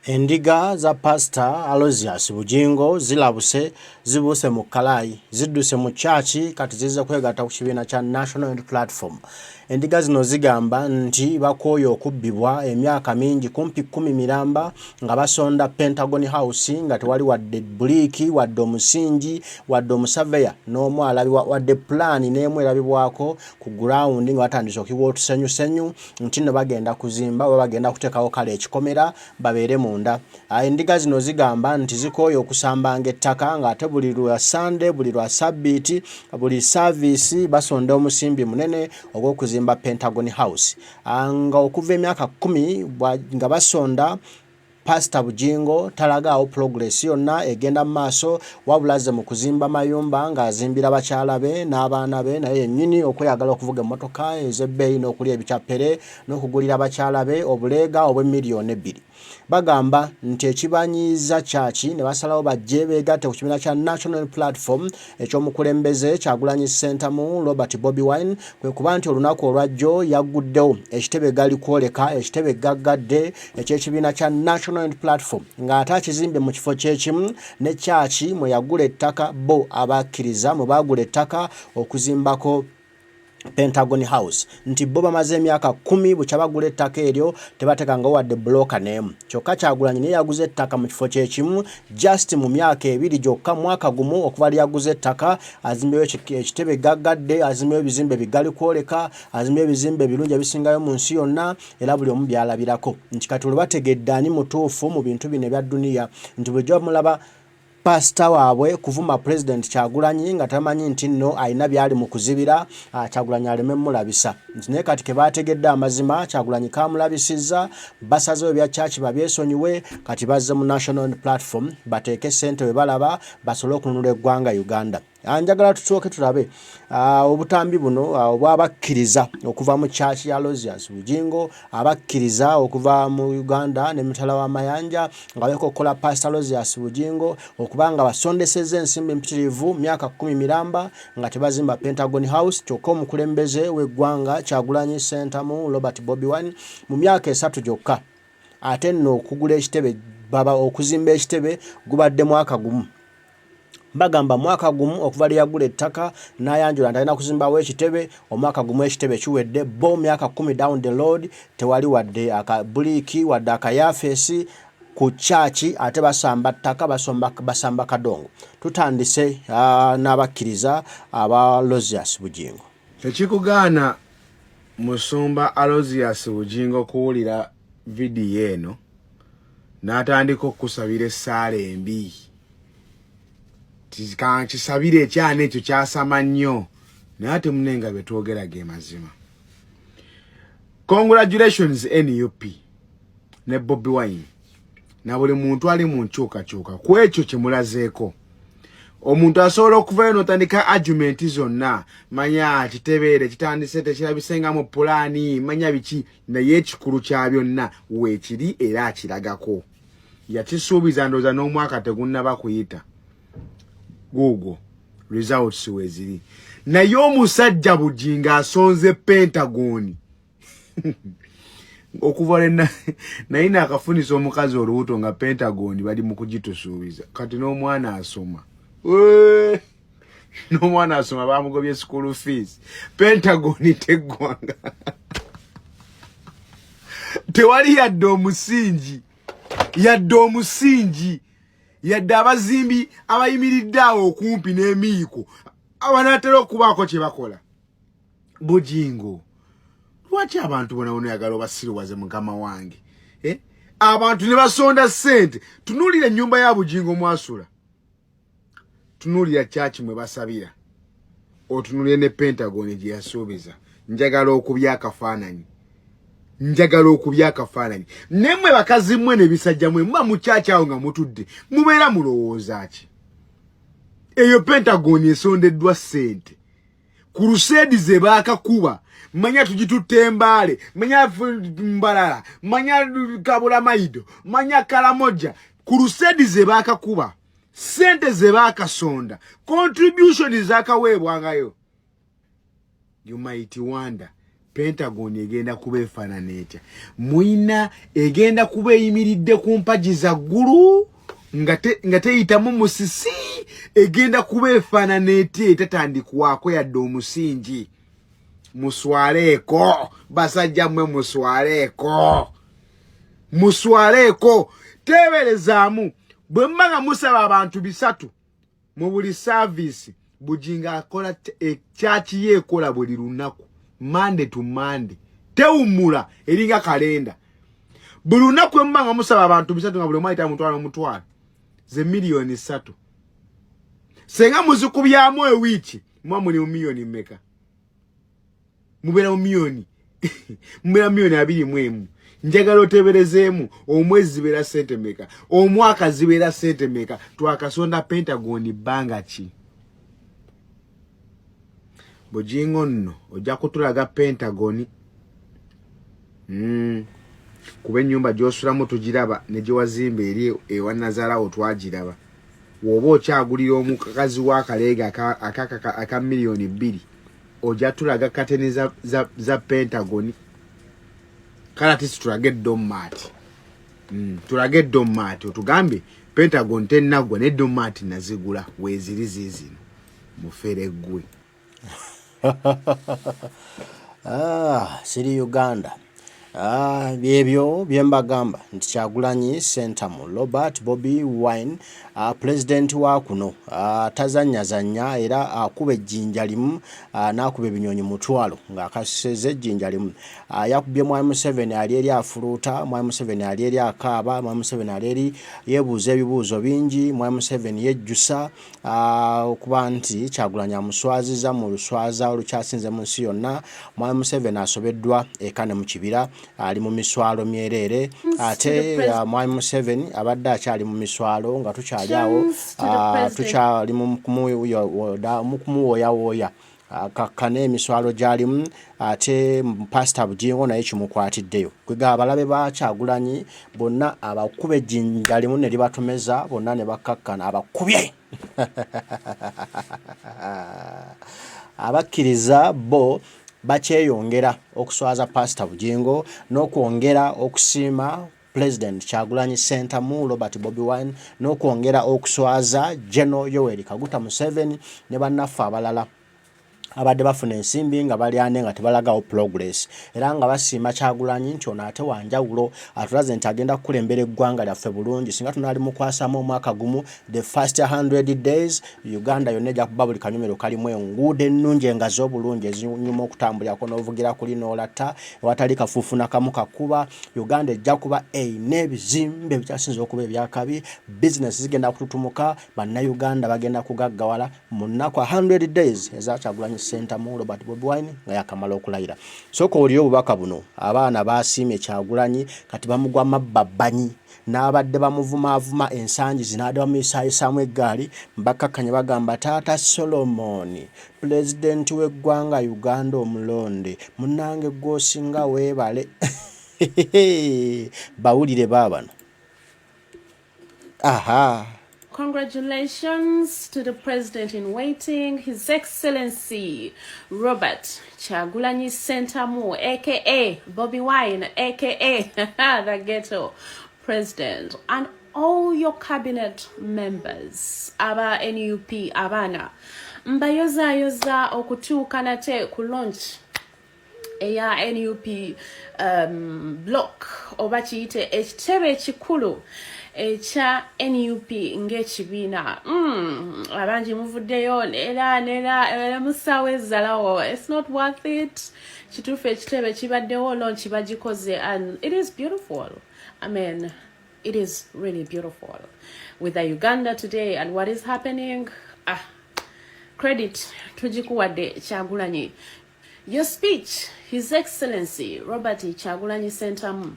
Endiga za Pastor Aloysius Bunjigo zibuse mu Kalayi zidduse mu church kati zize kwegatta ku kibiina kya National Unity Platform. Endiga zino zigamba nti bakooye okubbibwa emyaka mingi kumpi 10 miramba nga basonda Pentagoni House nga tewali wadde buliki wadde omusingi wadde omusaveya n'omu alabiwa wadde plan n'emu erabibwako ku ground nga batandise okuyiwa otusenyu nti no bagenda kuzimba oba bagenda kuteekawo kale ekikomera babeere munda. Endiga zino zigamba nti zikooye okusambanga ettaka nga ate buli lwa Sunday buli lwa Sabbiiti buli service basonda omusimbi munene ogw'okuzimba Pentagoni House. Nga okuva emyaka 10 nga basonda Pastor Bunjigo talagaawo progress yonna egenda maaso wabulaze mu kuzimba mayumba nga azimbira bakyala be n'abaana be naye yennyini okweyagala okuvuga emmotoka ez'ebbeeyi n'okulya ebicappere n'okugulira bakyala be obuleega obw'emiliyoni 2. Bagamba nti ekibanyiiza kyaki ne basalawo bajje beegatte ku kibiina kya National Platform ekyomukulembeze Kyagulanyi Ssentamu Robert Bobi Wine kwe kuba nti olunaku olwajjo yagguddewo ekitebe gali kwoleka ekitebe gaggadde eky'ekibiina kya National Platform nga ate akizimbe mu kifo kyekimu ne kyaki mwe yagula ettaka bo abakkiriza mwe baagula ettaka okuzimbako Pentagoni House nti bo bamaze emyaka 10 bukyabagula ettaka eryo tebatekangawo wadde bloka n'emu. Kyokka Kyagulanyi naye yaguze ettaka mu kifo kyekimu just mu myaka 2 gyokka mwaka gumu okuva yaguze ettaka azimbeyo ekitebe gaggadde azimbeyo ebizimbe bigali kwoleka azimbeyo ebizimbe ebirungi ebisingayo mu nsi yonna era buli omu byalabirako nti kati bategedde ani mutuufu mu bintu bino ebya duniya nti bulijjo mulaba Pastor waabwe kuvuma President Kyagulanyi nga tamanyi nti nno ayina byali mu kuzibira Kyagulanyi aleme mulabisa nti naye kati ke bategedde amazima Kyagulanyi kamulabisizza basazeyo bya church babyesonyiwe kati bazze mu National Platform bateeke ssente we balaba basobole okununula eggwanga Uganda. Anjagala tusooke tulabe obutambi buno obwabakkiriza okuva mu church ya Aloysius Bunjigo abakkiriza okuva mu Uganda ne mitala wa mayanja nga bekokola Pastor Aloysius Bunjigo okubanga basondesezza ensimbi mpitirivu myaka 10 miramba nga tebazimba Pentagoni House kyokka omukulembeze w'eggwanga Kyagulanyi Ssentamu Robert Bobi Wine mu myaka 3 gyokka ate nno okugula ekitebe baba okuzimba ekitebe gubadde mwaka gumu. Bagamba mwaka gumu okuva yagula ettaka n'ayanjula ndalina kuzimbawo ekitebe omwaka gumu ekitebe kiwedde bo myaka 10 down the road tewali wadde akabuliki wadde akayafeesi ku church ate basamba ttaka basamba kadongo. Tutandise n'abakkiriza aba Aloysius Bunjigo. Tekikugaana musumba Aloysius Bunjigo kuwulira vidiyo eno n'atandika okusabira essaala embi. Kisabire ekyana ekyo kyasama nnyo naye ate munenga betwogera ge mazima. Congratulations NUP ne Bobi Wine na buli muntu ali mu nkyukakyuka ku ekyo kyemulazeeko. Omuntu asobola okuvayo n'otandika argument zonna manya kitebeere kitandise tekirabisenga mu pulaani manya biki naye ekikulu kya byonna weekiri era akiragako. Yakisuubiza ndooza n'omwaka tegunnaba kuyita. Google results weziri naye omusajja Bunjigo asonze Pentagoni okuva naye akafunisa omukazi olubuto nga Pentagoni bali mu kugitusuubiza kati n'omwana asoma n'omwana asoma bamugobye school fees Pentagoni teggwanga tewali yadde omusingi yadde abazimbi abayimiridde awo okumpi n'emiiko abanatera okubaako kye bakola. Bunjigo lwaki abantu bona yagala obasiriwaze mukama wange abantu ne basonda ssente. Tunuulira ennyumba ya Bunjigo mwasula, tunuulira church mwe basabira, otunuulire ne Pentagoni gye yasuubiza. Njagala okubya akafaananyi nemmwe bakazi mmwe ne bisajja mmwe muba mu church awo nga mutudde mubeera mulowooza ki? Eyo Pentagoni esondeddwa ssente crusade ze baakakuba manya tugitutte Mbaale manya Mbalala manya Kabula Maido manya Kalamoja crusade ze baakakuba ssente ze baakasonda contribution zaakaweebwangayo. You might wonder Pentagoni egenda kuba efaanana etya. Muyina egenda kuba eyimiridde ku mpagi za ggulu nga teyitamu musisi, egenda kuba efaanana etya etatandikwako yadde omusingi. Muswaleeko basajja mmwe, muswaleeko teeberezaamu. Bwe mba nga musaba abantu bisatu mu buli service, Bunjigo akola ekyaki yeekola buli lunaku, Monday to Monday, tewummula eringa kalenda. Buli lunaku mba nga musaba abantu bisatu nga buli omu ayita mutwalo ze miliyoni 3. Senga muzikubyamu ewiiki mwa muli mu miliyoni mmeka? Mubeera mu miliyoni mubeera miliyoni 21. Njagala oteberezeemu omwezi zibeera sente meka, omwaka zibeera sente meka. Twakasonda Pentagoni bbanga ki? Bunjigo nno ojja kutulaga Pentagoni kuba ennyumba gy'osulamu tugiraba ne gye wazimba eri ewa Nazaalawo twagiraba. Woba okyagulira omukazi w'akaleega aka miliyoni 2, ojja tulaga kateni za Pentagoni. Kala tisi tulage domati. Tulage domati otugambe Pentagoni tenagwa ne domati nazigula weziri zizino mufere gwe. Siri Uganda. Byebyo byembagamba nti Kyagulanyi Ssentamu Robert Bobi Wine president wa kuno tazanyazanya era akuba ejjinja limu n'akuba ebinyonyi mutwalo ng'akaseze ejjinja limu. Yakubye Mwami Museveni ali eri afuluuta, Mwami Museveni ali eri akaaba, Mwami Museveni ali eri yeebuuza ebibuuzo bingi, Mwami Museveni yejjusa okuba nti Kyagulanyi amuswaziza mu luswaza olukyasinze mu nsi yonna. Mwami Museveni asobeddwa eka ne mu kibira ali mu miswalo myerere ate Mwami Museveni abadde akyali mu miswalo nga tukyali awo tukyali mu kumuwooyawooya kakkane emiswalo gyalimu ate Pastor Bunjigo naye kimukwatiddeyo. Kwega abalabe ba Kyagulanyi bonna abakuba ejjinja limu ne libatomeza bonna ne bakkakkana abakubye abakkiriza bo bakyeyongera okuswaza Pastor Bunjigo n'okwongera okusiima President Kyagulanyi Ssentamu Robert Bobi Wine n'okwongera okuswaza General Yoweri Kaguta Museveni ne bannaffe abalala abadde bafuna ensimbi nga bali ane nga tebalagawo progress era nga basiima Kyagulanyi nti ono ate wanjawulo atulaze nti agenda kukulembera eggwanga lyaffe bulungi singa tunaali mukwasamu omwaka gumu the first 100 days Uganda yonna ejja kuba buli kanyumiro kalimu enguudo ennungi engazi obulungi ezinyuma okutambulirako n'ovugira kuli n'olatta ewatali kafuufu nakamu kakuba. Uganda ejja kuba eyina ebizimbe bikyasinza okuba ebyakabi, business zigenda kututumuka, bannayuganda bagenda kugaggawala mu nnaku 100 days eza Kyagulanyi Ssentamu Robert Bobi Wine nga yakamala okulayira. Soko oliyo obubaka buno abaana basiimye Kyagulanyi kati bamugwa mabbabanyi n'abadde bamuvumaavuma ensangi zinaadde bamuyisaayisaamu eggaali mbakkakkanya bagamba taata Solomoni pulezidenti w'eggwanga Uganda omulonde munnange gw'osinga weebale bawulire baabano. Congratulations to the President in waiting, His Excellency Robert Kyagulanyi Ssentamu, aka Bobi Wine, aka the Ghetto President, and all your cabinet members, aba NUP abana. Mbayoza okutuuka nate ku launch eya NUP block oba kiyite ekitebe ekikulu echa NUP ng'ekibiina abangi muvuddeyo era musawe zalawo. It's not worth it. Kituufu ekitebe kibaddewo launch bagikoze and it is beautiful. I mean, it is really beautiful with the Uganda today and what is happening. Credit tujikuwadde Kyagulanyi. Your speech, His Excellency Robert Kyagulanyi Ssentamu.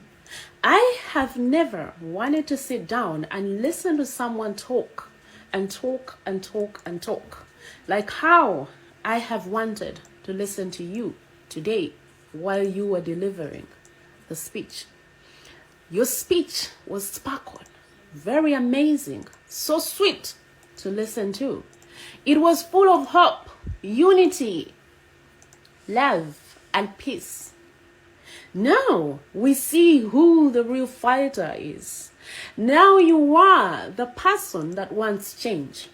I have never wanted to sit down and listen to someone talk and talk and talk and talk like how I have wanted to listen to you today while you were delivering the speech. Your speech was sparkling, very amazing, so sweet to listen to. It was full of hope, unity, love, and peace. Now we see who the real fighter is. Now you are the person that wants change.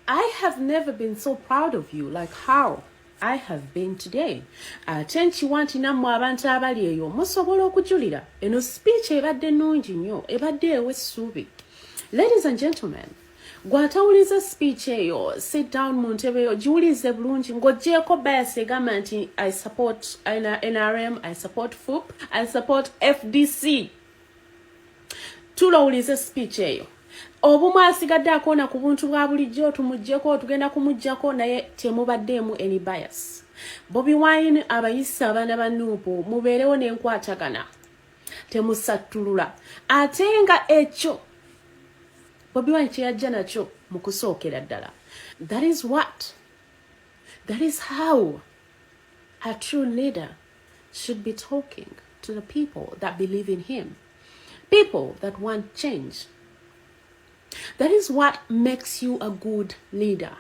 I have never been so proud of you like how I have been today. Chenchi wanti namwe abantu abali eyo musobola okujulira eno speech ebadde nnungi nnyo ebadde ew'essuubi. Ladies and gentlemen, gwatawuliza speech eyo sit down mu ntebe yo giwulize bulungi ng'oggyeko bias egamba nti I support NRM, I support FUP, I support FDC. Tulowulize speech eyo. Obumu asigadde akoona ku buntu bwa bulijjo tumuggyeko tugenda kumuggyako naye temubaddeemu any bias. Bobi Wine abayisa abaana ba Nuupu mubeerewo n'enkwatagana. Temusattulula. Ate nga ekyo Bobi Wine kye yajja nakyo mu kusookera ddala. That is what? That is how a true leader should be talking to the people that believe in him. People that want change. That is what makes you a good leader.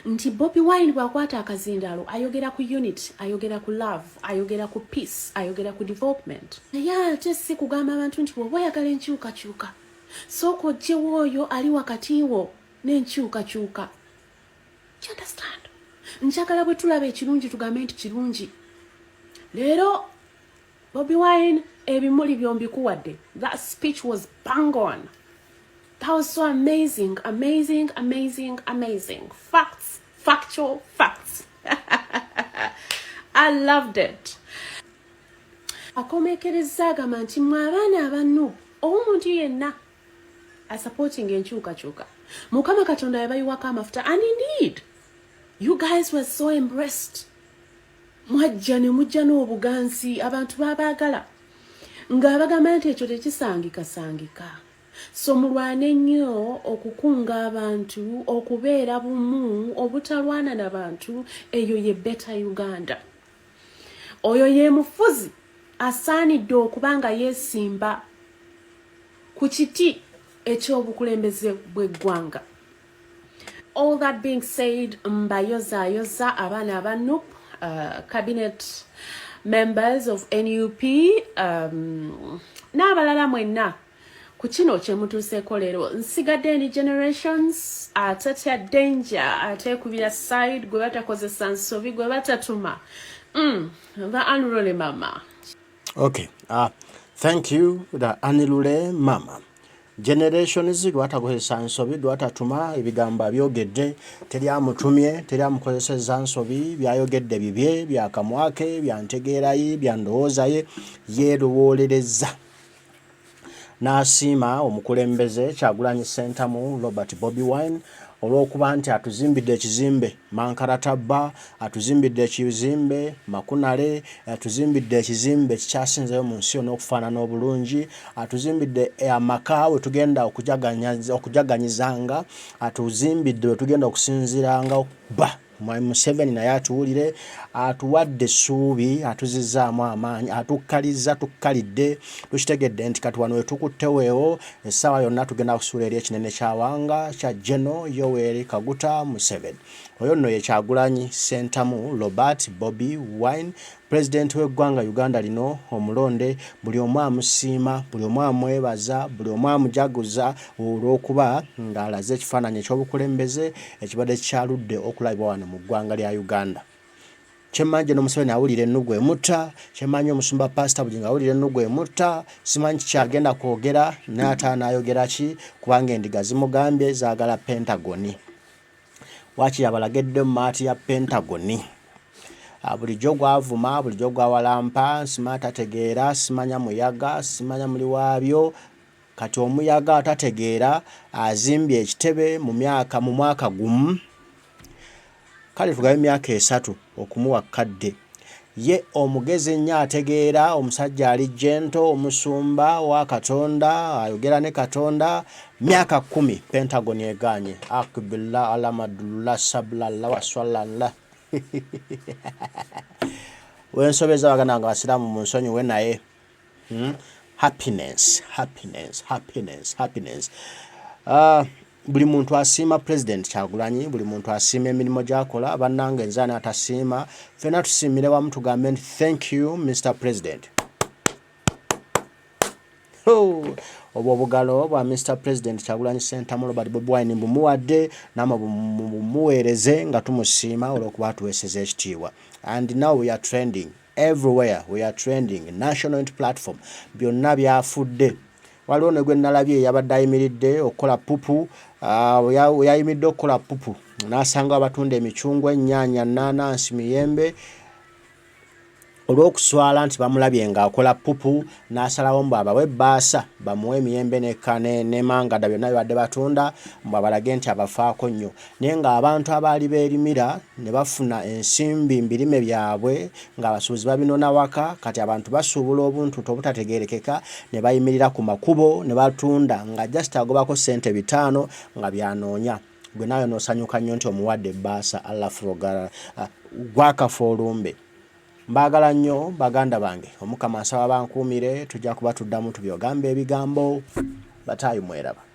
Nti Bobi Wine bwakwata akazindalo ayogera ku unity, ayogera ku love, ayogera ku peace, ayogera ku development. Naye ate si kugamba abantu nti bw'oba oyagala enkyukakyuka sooka oggyewo oyo ali wakati wo n'enkyukakyuka. Do you understand? Njagala bwe tulaba ekirungi tugambe nti kirungi. Leero Bobi Wine ebimuli byombikuwadde. That speech was bang on. That was so amazing, amazing, amazing, amazing. Facts, factual facts. I loved it. Akomekereza agamba nti mwe abaana abannu omuntu yenna supporting enkyukakyuka. Mukama Katonda yabayiwako amafuta. And indeed, you guys were so embraced. Mwajja ne mujja n'obugansi abantu babaagala. Ng'abagamba nti ekyo tekisangika. So mulwane nnyo okukunga abantu, okubeera bumu, obutalwana n'abantu, eyo ye better Uganda. Oyo ye mufuzi asaanidde okuba nga yeesimba ku kiti eky'obukulembeze bw'eggwanga. All that being said, mbayoza abaana aba NUP, cabinet members of NUP, n'abalala mwenna ku kino kye mutuuseeko leero. Nsigadde any generations atatya danger ateekubira side gwe batakozesa nsobi gwe batatuma. The Anurole Mama. Okay, thank you, the Anilule Mama. Generations gwatakozesa nsobi gwatatuma ebigamba byogedde teri amutumye teri amukozeseza nsobi byayogedde bibye byakamwake byantegeerayi byandowoozaye yeerowolereza. N'asiima omukulembeze Kyagulanyi Ssentamu Robert Bobi Wine olw'okuba nti atuzimbidde ekizimbe Mankarataba, atuzimbidde ekizimbe Makunale, atuzimbidde ekizimbe kikyasinzeyo mu nsi yonna okufaanana obulungi, atuzimbidde amaka we tugenda okujaganyizanga, atuzimbidde we tugenda okusinziranga bba Museveni naye atuwulire, atuwadde essuubi, atuzizaamu amaanyi, atukkaliza tukkalidde, tukitegedde nti kati wano we tukutte weewo essaawa yonna tugenda kusuula eri ekinene kyawanga kya General Yoweri Kaguta Museveni. Oyo nno ye Kyagulanyi Ssentamu Robert Bobi Wine, President w'eggwanga Uganda lino omulonde. Buli omu amusiima, buli omu amwebaza, buli omu amujaguza olw'okuba ng'alaze ekifaananyi eky'obukulembeze ekibadde kikyaludde okulabibwa wano mu ggwanga lya Uganda. Kyemanje n'Omuseveni awulira ennugu emutta, kyemanje omusumba Pastor Bujinga awulira ennugu emutta, simanyi kyagenda kwogera n'ate anaayogera ki kubanga endiga zimugambye zaagala Pentagoni. Waaki yabalagedde mu maati ya Pentagoni. Bulijjo gwavuma, bulijjo gwawalampa, simanya tategeera, simanya muyaga, simanya muli waabyo. Kati omuyaga atategeera azimbye ekitebe mu mwaka gumu. Kale tugabe Myaka Esatu okumuwa kadde. Ye omugezi nnyo ategeera, omusajja ali jento, omusumba wa Katonda, ayogera ne Katonda. Myaka 10 Pentagoni eganye. Akbillah alamadullah sablallah waswallallah. Wensobeza bagana nga basiramu mu nsonyiwe naye. Happiness. buli muntu asiima President Kyagulanyi, buli muntu asiima emirimu gy'akola, bannange nzaani atasiima, ffenna tusiimire wamu tugambe nti thank you Mr. President. Obwo obugalo bwa Mr. President Kyagulanyi Ssentamu Robert Bobi Wine mbumuwadde namwe bumuweereze nga tumusiima olw'okuba tuweeseza ekitiibwa. And now we are trending everywhere, we are trending national platform, byonna byafudde. Waliwo ne gwe nalabye yabadde ayimiridde okukola pupu, yayimiridde okukola pupu n'asanga abatunda emicungwa, ennyaanya, nnaanansi, miyembe, olw'okuswala nti bamulabye ng'akola pupu n'asalawo mbu abawe ebbaasa bamuwe emiyembe ne mangada byonna bibadde batunda mbu abalage nti abafaako nnyo. Naye ng'abantu abaali beerimira ne bafuna ensimbi mu birime byabwe ng'abasuubuzi babinona waka, kati abantu basuubula obuntu obutategeerekeka ne bayimirira ku makubo ne batunda nga just agobako ssente 5 nga byanoonya. Gwe naawe n'osanyuka nnyo nti omuwadde ebbaasa allafurogala gwakafa olumbe. Mbagala nnyo baganda bange, Omukama asaba bankuumire, tujja kuba tuddamu tubyogamba ebigambo, bataayi mweraba.